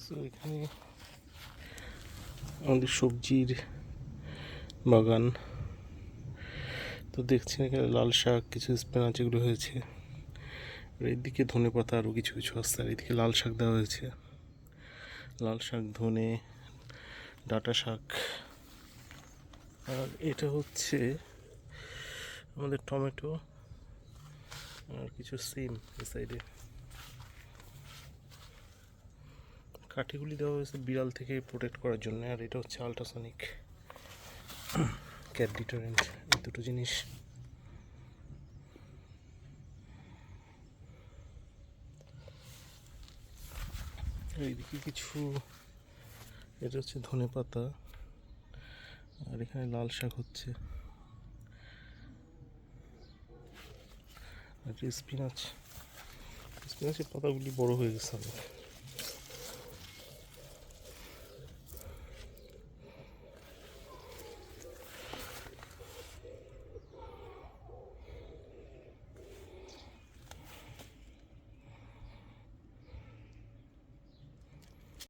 So এখানে আমাদের সবজির বাগান। তো দেখছেন এখানে লাল শাক, কিছু স্পিনাচ এগুলো হয়েছে। আর এইদিকে ধনে পাতা আরও কিছু কিছু আসছে। আর এইদিকে লাল শাক দেওয়া হয়েছে, লাল শাক, ধনে, ডাঁটা শাক। আর এটা হচ্ছে আমাদের টমেটো আর কিছু সিম এই সাইডে। কাঠিগুলি দেওয়া হয়েছে বিড়াল থেকে প্রোটেক্ট করার জন্য। আর এটা হচ্ছে আল্ট্রাসনিক ক্যাট ডিটারেন্ট, এই দুটো জিনিস। এইদিকে কিছু, এটা হচ্ছে ধনে পাতা, আর এখানে লাল শাক হচ্ছে, আর স্পিনাচ। স্পিনাচের পাতাগুলি বড় হয়ে গেছে অনেক।